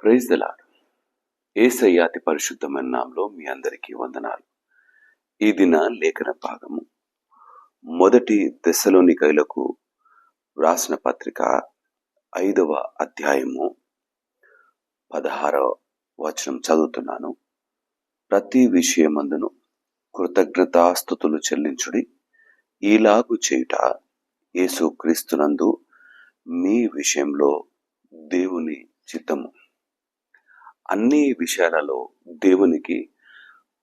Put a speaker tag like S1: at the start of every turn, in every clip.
S1: Praise the lord. యేసయ్య అతి పరిశుద్ధమైన నామములో మీ అందరికీ వందనాలు. ఈ దిన లేఖన భాగము మొదటి తెస్సలోనికయులకు వ్రాసిన పత్రిక 5వ అధ్యాయము 16వ వచనం చదువుతున్నాను. ప్రతి విషయమందును కృతజ్ఞతాస్తుతులు చెల్లించుడి, ఈలాగు చేయుట యేసు క్రీస్తునందు మీ విషయంలో దేవుని చిత్తము. అన్ని విషయాలలో దేవునికి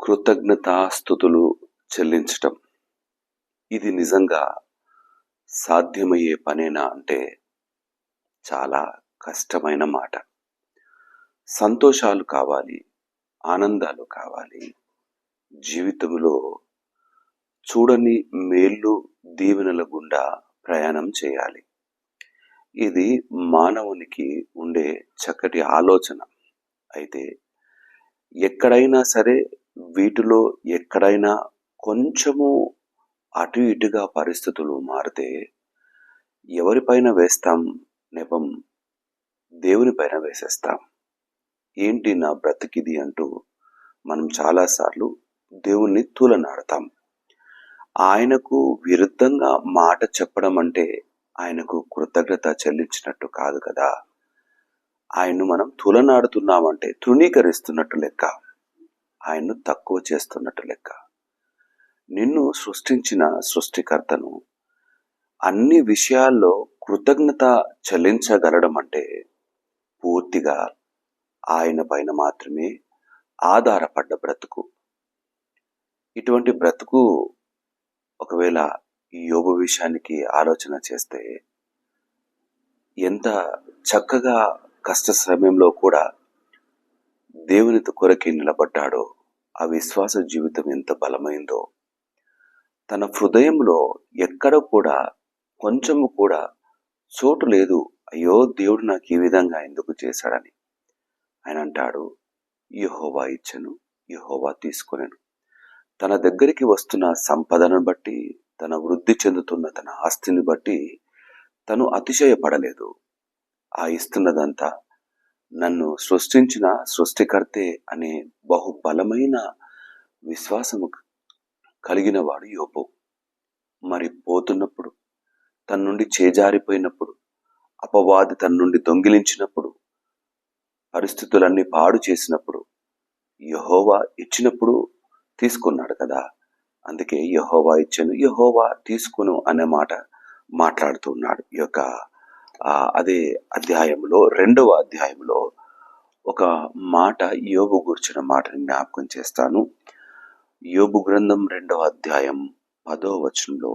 S1: కృతజ్ఞతాస్తుతులు చెల్లించటం, ఇది నిజంగా సాధ్యమయ్యే పనేనా అంటే చాలా కష్టమైన మాట. సంతోషాలు కావాలి, ఆనందాలు కావాలి, జీవితంలో చూడని మేళ్ళు దీవెనల గుండా ప్రయాణం చేయాలి. ఇది మానవునికి ఉండే చక్కటి ఆలోచన. అయితే ఎక్కడైనా సరే వీటిలో ఎక్కడైనా కొంచెము అటు ఇటుగా పరిస్థితులు మారితే ఎవరిపైన వేస్తాం నెపం? దేవుని పైన వేసేస్తాం. ఏంటి నా బ్రతికిది అంటూ మనం చాలాసార్లు దేవుణ్ణి తూలనాడతాం. ఆయనకు విరుద్ధంగా మాట చెప్పడం అంటే ఆయనకు కృతజ్ఞత చెల్లించినట్టు కాదు కదా. ఆయన్ను మనం తులనాడుతున్నామంటే తృణీకరిస్తున్నట్టు లెక్క, ఆయన్ను తక్కువ చేస్తున్నట్టు లెక్క. నిన్ను సృష్టించిన సృష్టికర్తను అన్ని విషయాల్లో కృతజ్ఞత చెల్లించగలడం అంటే పూర్తిగా ఆయన పైన మాత్రమే ఆధారపడ్డ బ్రతుకు. ఇటువంటి బ్రతుకు ఒకవేళ యోబు విషయానికి ఆలోచన చేస్తే ఎంత చక్కగా కష్ట సమయంలో కూడా దేవుని కొరకే నిలబడ్డాడో, ఆ విశ్వాస జీవితం ఎంత బలమైందో. తన హృదయంలో ఎక్కడ కూడా కొంచెము కూడా చోటు లేదు, అయ్యో దేవుడు నాకు ఈ విధంగా ఎందుకు చేశాడని. ఆయన అంటాడు, యెహోవా ఇచ్చెను, యెహోవా తీసుకొనెను. తన దగ్గరికి వస్తున్న సంపదను బట్టి, తన వృద్ధి చెందుతున్న తన ఆస్తిని బట్టి తను అతిశయపడలేదు. ఆ ఇస్తున్నదంతా నన్ను సృష్టించిన సృష్టికర్తే అనే బహుబలమైన విశ్వాసము కలిగిన వాడు యోబు. మరి పోతున్నప్పుడు, తన నుండి చేజారిపోయినప్పుడు, అపవాది తన నుండి దొంగిలించినప్పుడు, పరిస్థితులన్నీ పాడు చేసినప్పుడు యెహోవా ఇచ్చినప్పుడు తీసుకున్నాడు కదా. అందుకే యెహోవా ఇచ్చెను, యెహోవా తీసుకును అనే మాట మాట్లాడుతున్నాడు. ఈ యొక్క అదే అధ్యాయంలో 2వ అధ్యాయంలో ఒక మాట యోబు గురించిన మాటని జ్ఞాపకం చేస్తాను. యోబు గ్రంథం 2వ అధ్యాయం 10వ వచనంలో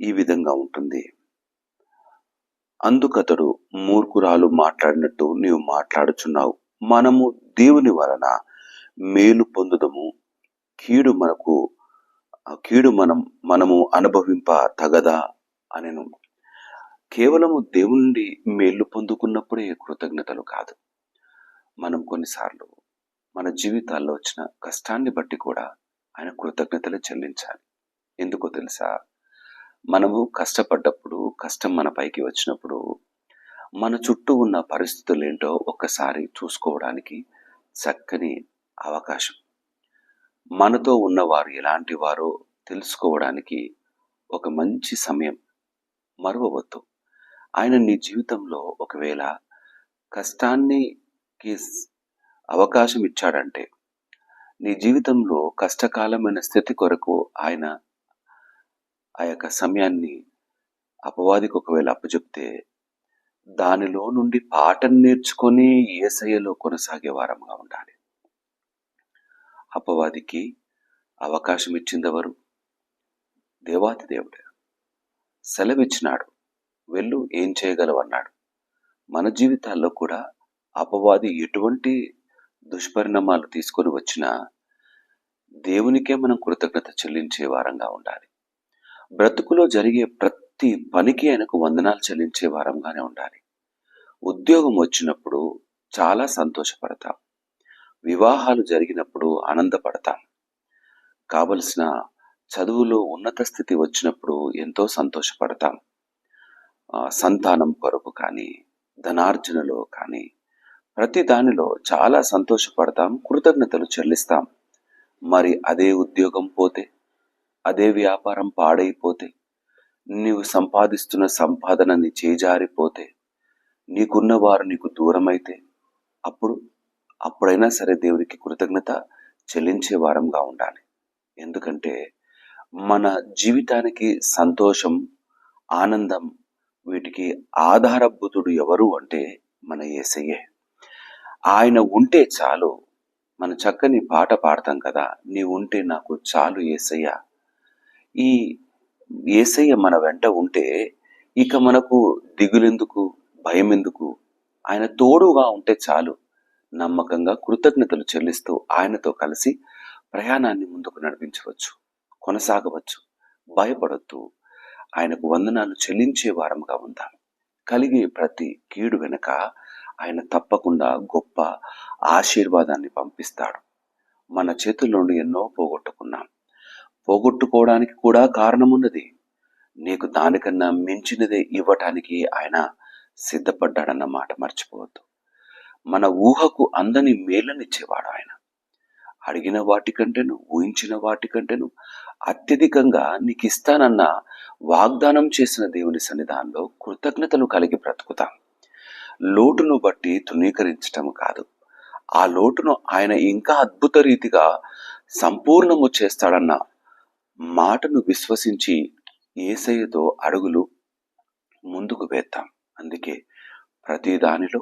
S1: ఈ విధంగా ఉంటుంది. అందుకతడు, మూర్ఖురాలు మాట్లాడినట్టు నీవు మాట్లాడుచున్నావు. మనము దేవుని వలన మేలు పొందుదము, కీడు మనము అనుభవింప తగదా అనెను. కేవలము దేవుని నుండి మేలు పొందుకున్నప్పుడే కృతజ్ఞతలు కాదు. మనం కొన్నిసార్లు మన జీవితాల్లో వచ్చిన కష్టాన్ని బట్టి కూడా ఆయన కృతజ్ఞతలు చెల్లించాలి. ఎందుకో తెలుసా? మనము కష్టపడ్డప్పుడు, కష్టం మన పైకి వచ్చినప్పుడు మన చుట్టూ ఉన్న పరిస్థితులు ఏంటో ఒక్కసారి చూసుకోవడానికి చక్కని అవకాశం. మనతో ఉన్నవారు ఎలాంటి వారో తెలుసుకోవడానికి ఒక మంచి సమయం. మరువవద్దు. ఆయన నీ జీవితంలో ఒకవేళ కష్టానికి అవకాశం ఇచ్చాడంటే, నీ జీవితంలో కష్టకాలమైన స్థితి కొరకు ఆయన ఆ యొక్క సమయాన్ని అపవాదికి ఒకవేళ అప్పచెప్తే, దానిలో నుండి పాఠం నేర్చుకొని యేసయ్యలో కొనసాగే వారంగా ఉండాలి. అపవాదికి అవకాశం ఇచ్చిందెవరు? దేవాతి దేవుడే. సెలవిచ్చినాడు, వెళ్ళు, ఏం చేయగలవు అన్నాడు. మన జీవితాల్లో కూడా అపవాది ఎటువంటి దుష్పరిణామాలు తీసుకొని వచ్చినా దేవునికే మనం కృతజ్ఞత చెల్లించే వారంగా ఉండాలి. బ్రతుకులో జరిగే ప్రతి పనికి ఆయనకు వందనాలు చెల్లించే వారంగానే ఉండాలి. ఉద్యోగం వచ్చినప్పుడు చాలా సంతోషపడతాం, వివాహాలు జరిగినప్పుడు ఆనందపడతాం, కావలసిన చదువులో ఉన్నత స్థితి వచ్చినప్పుడు ఎంతో సంతోషపడతాం, సంతానం కొరకు కానీ, ధనార్జనలో కానీ, ప్రతి దానిలో చాలా సంతోషపడతాం, కృతజ్ఞతలు చెల్లిస్తాం. మరి అదే ఉద్యోగం పోతే, అదే వ్యాపారం పాడైపోతే, నీవు సంపాదిస్తున్న సంపాదన నీ చేజారిపోతే, నీకున్న వారు నీకు దూరమైతే, అప్పుడైనా సరే దేవునికి కృతజ్ఞత చెల్లించే వారంగా ఉండాలి. ఎందుకంటే మన జీవితానికి సంతోషం, ఆనందం, వీటికి ఆధారభూతుడు ఎవరు అంటే మన యేసయ్యే. ఆయన ఉంటే చాలు. మన చక్కని పాట పాడతాం కదా, నీ ఉంటే నాకు చాలు యేసయ్య. ఈ యేసయ్య మన వెంట ఉంటే ఇక మనకు దిగులెందుకు, భయం ఎందుకు? ఆయన తోడుగా ఉంటే చాలు. నమ్మకంగా కృతజ్ఞతలు చెల్లిస్తూ ఆయనతో కలిసి ప్రయాణాన్ని ముందుకు నడిపించవచ్చు, కొనసాగవచ్చు. భయపడొద్దు. ఆయనకు వందనాలు చెల్లించే వారముగా ఉందాం. కలిగే ప్రతి కీడు వెనుక ఆయన తప్పకుండా గొప్ప ఆశీర్వాదాన్ని పంపిస్తాడు. మన చేతుల నుండి ఎన్నో పోగొట్టుకున్నాం. పోగొట్టుకోవడానికి కూడా కారణమున్నది. నీకు దానికన్నా మించినదే ఇవ్వటానికి ఆయన సిద్ధపడ్డాడన్న మాట మర్చిపోవద్దు. మన ఊహకు అందని మేలనిచ్చేవాడు ఆయన. అడిగిన వాటికంటేను, ఊహించిన వాటికంటేను అత్యధికంగా నీకు ఇస్తానన్న వాగ్దానం చేసిన దేవుని సన్నిధానంలో కృతజ్ఞతలు కలిగి బ్రతుకుతాం. లోటును బట్టి తృణీకరించటం కాదు, ఆ లోటును ఆయన ఇంకా అద్భుత రీతిగా సంపూర్ణము చేస్తాడన్న మాటను విశ్వసించి యేసయ్యతో అడుగులు ముందుకు వేద్దాం. అందుకే ప్రతి దానిలో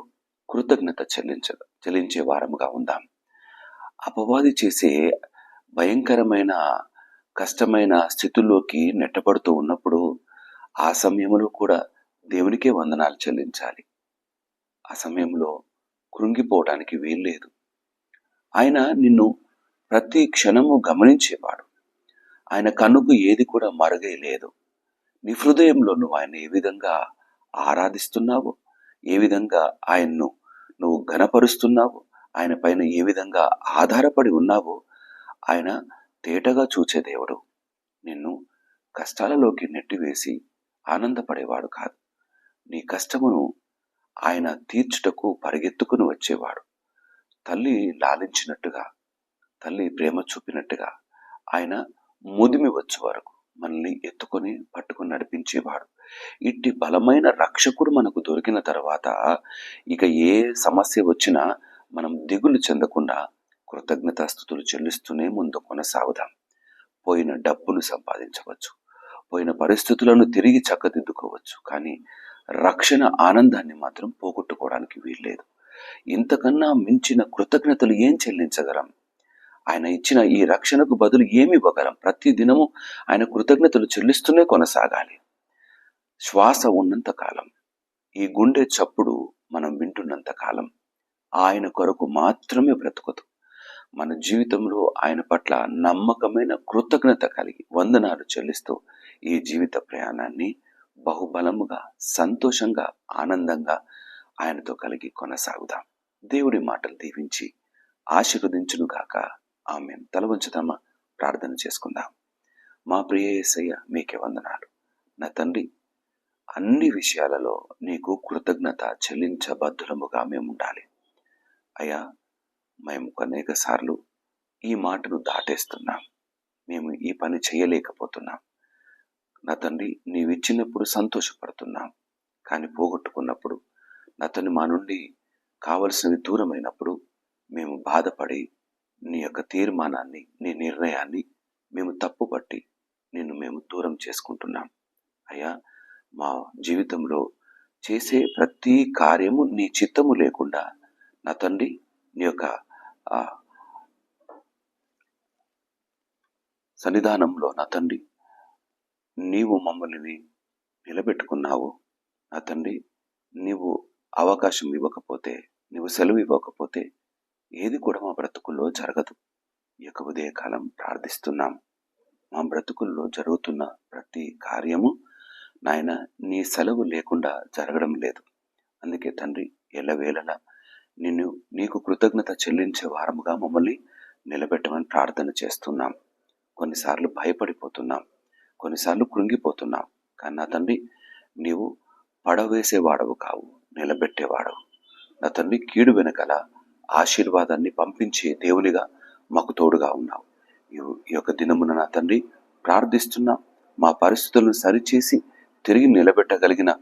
S1: కృతజ్ఞత చెల్లించే వారముగా ఉందాం. అపవాది చేసే భయంకరమైన కష్టమైన స్థితుల్లోకి నెట్టబడుతూ ఉన్నప్పుడు ఆ సమయంలో కూడా దేవునికే వందనాలు చెల్లించాలి. ఆ సమయంలో కృంగిపోవడానికి వీల్లేదు. ఆయన నిన్ను ప్రతి క్షణము గమనించేవాడు. ఆయన కన్నుకు ఏది కూడా మరుగేయలేదు. నీ హృదయంలో నువ్వు ఆయన ఏ విధంగా ఆరాధిస్తున్నావు, ఏ విధంగా ఆయన్ను నువ్వు ఘనపరుస్తున్నావు, ఆయన పైన ఏ విధంగా ఆధారపడి ఉన్నావో ఆయన తేటగా చూచే దేవుడు. నిన్ను కష్టాలలోకి నెట్టివేసి ఆనందపడేవాడు కాదు. నీ కష్టమును ఆయన తీర్చుటకు పరిగెత్తుకుని వచ్చేవాడు. తల్లి లాలించినట్టుగా, తల్లి ప్రేమ చూపినట్టుగా ఆయన ముదిమి వచ్చే వరకు మనల్ని ఎత్తుకొని పట్టుకొని నడిపించేవాడు. ఇట్టి బలమైన రక్షకుడు మనకు దొరికిన తర్వాత ఇక ఏ సమస్య వచ్చినా మనం దిగులు చెందకుండా కృతజ్ఞతాస్తుతులు చెల్లిస్తూనే ముందు కొనసాగుదాం. పోయిన డబ్బును సంపాదించవచ్చు, పోయిన పరిస్థితులను తిరిగి చక్కదిద్దుకోవచ్చు, కానీ రక్షణ ఆనందాన్ని మాత్రం పోగొట్టుకోవడానికి వీల్లేదు. ఇంతకన్నా మించిన కృతజ్ఞతలు ఏం చెల్లించగలం? ఆయన ఇచ్చిన ఈ రక్షణకు బదులు ఏమి ఇవ్వగలం? ప్రతి దినము ఆయన కృతజ్ఞతలు చెల్లిస్తూనే కొనసాగాలి. శ్వాస ఉన్నంత కాలం, ఈ గుండె చప్పుడు మనం వింటున్నంత కాలం ఆయన కొరకు మాత్రమే బ్రతుకుతూ మన జీవితంలో ఆయన పట్ల నమ్మకమైన కృతజ్ఞత కలిగి వందనాలు చెల్లిస్తూ ఈ జీవిత ప్రయాణాన్ని బహుబలముగా, సంతోషంగా, ఆనందంగా ఆయనతో కలిగి కొనసాగుదాం. దేవుడి మాటలు దీవించి ఆశీర్వదించును గాక. ఆమేన్. తల వంచుదామా, ప్రార్థన చేసుకుందాం. మా ప్రియ యేసయ్య, మీకే వందనాలు. నా తండ్రి, అన్ని విషయాలలో నీకు కృతజ్ఞత చెల్లించబద్ధులముగా మేము ఉండాలి అయ్యా. మేము అనేక సార్లు ఈ మాటను దాటేస్తున్నాం. మేము ఈ పని చేయలేకపోతున్నాం. నా తండ్రి, నీవిచ్చినప్పుడు సంతోషపడుతున్నాం, కానీ పోగొట్టుకున్నప్పుడు, నా తండ్రి, మా నుండి కావలసినవి దూరమైనప్పుడు మేము బాధపడి నీ యొక్క తీర్మానాన్ని, నీ నిర్ణయాన్ని మేము తప్పుపట్టి నిన్ను మేము దూరం చేసుకుంటున్నాం అయ్యా. మా జీవితంలో చేసే ప్రతి కార్యము నీ చిత్తము లేకుండా, నా తండ్రి, నీ యొక్క సన్నిధానంలో నా తండ్రి నీవు మమ్మల్ని నిలబెట్టుకున్నావు. నా తండ్రి, నీవు అవకాశం ఇవ్వకపోతే, నీవు సెలవు ఇవ్వకపోతే ఏది కూడా మా బ్రతుకుల్లో జరగదు. ఈ యొక్క ఉదయకాలం ప్రార్థిస్తున్నాం. మా బ్రతుకుల్లో జరుగుతున్న ప్రతి కార్యము నాయన నీ సెలవు లేకుండా జరగడం లేదు. అందుకే తండ్రి, ఎల్లవేళలా నీకు కృతజ్ఞత చెల్లించే వారముగా మమ్మల్ని నిలబెట్టమని ప్రార్థన చేస్తున్నాం. కొన్నిసార్లు భయపడిపోతున్నాం, కొన్నిసార్లు కృంగిపోతున్నాం, కానీ నా తండ్రి, నీవు పడవేసేవాడవు కావు, నిలబెట్టేవాడవు. నా తండ్రి కీడు వెనకాల ఆశీర్వాదాన్ని పంపించే దేవునిగా మాకు తోడుగా ఉన్నావు. ఈ యొక్క దినమున నా తండ్రి ప్రార్థిస్తున్నా, మా పరిస్థితులను సరిచేసి తిరిగి నిలబెట్టగలిగిన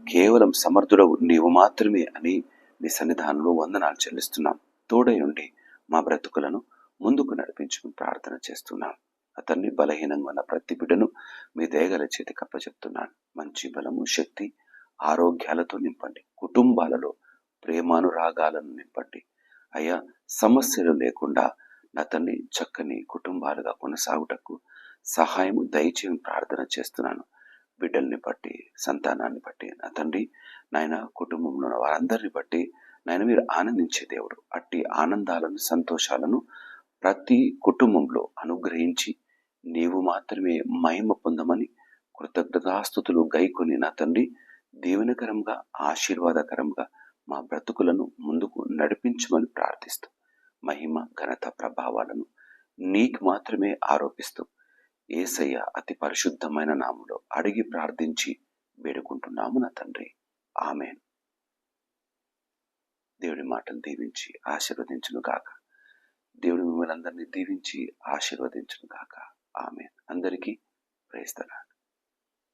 S1: కేవలం సమర్థుడవు నీవు మాత్రమే అని నీ సన్నిధానంలో వందనాలు చెల్లిస్తున్నాం. తోడై ఉండి మా బ్రతుకులను ముందుకు నడిపించుకుని ప్రార్థన చేస్తున్నాం. అతన్ని బలహీనంగా ఉన్న ప్రతి బిడ్డను మీ దయగల చేతికి అప్పచెప్తున్నాను. మంచి బలము, శక్తి, ఆరోగ్యాలతో నింపండి. కుటుంబాలలో ప్రేమానురాగాలను నింపండి. అయ్యా, సమస్యలు లేకుండా నా తండ్రి చక్కని కుటుంబాలుగా కొనసాగుటకు సహాయము దయచేయని ప్రార్థన చేస్తున్నాను. బిడ్డల్ని బట్టి, సంతానాన్ని బట్టి నా తండ్రి నాయన కుటుంబంలో ఉన్న వారందరిని బట్టి నాయన మీరు ఆనందించే దేవుడు. అట్టి ఆనందాలను, సంతోషాలను ప్రతి కుటుంబంలో అనుగ్రహించి నీవు మాత్రమే మహిమ పొందమని కృతజ్ఞతాస్తుతులు గైకొని నా తండ్రి దీవెనకరంగా, ఆశీర్వాదకరంగా మా బ్రతుకులను ముందుకు నడిపించమని ప్రార్థిస్తూ మహిమ, ఘనత, ప్రభావాలను నీకు మాత్రమే ఆరోపిస్తూ యేసయ్య అతి పరిశుద్ధమైన నామములో అడిగి ప్రార్థించి వేడుకుంటున్నాము నా తండ్రి. ఆమేన్. దేవుడి మాటలు దీవించి ఆశీర్వదించును గాక. దేవుడు మిమ్మల్ని అందరినీ దీవించి ఆశీర్వదించును గాక. ఆమేన్. అందరికీ ప్రైజ్ ది లార్డ్.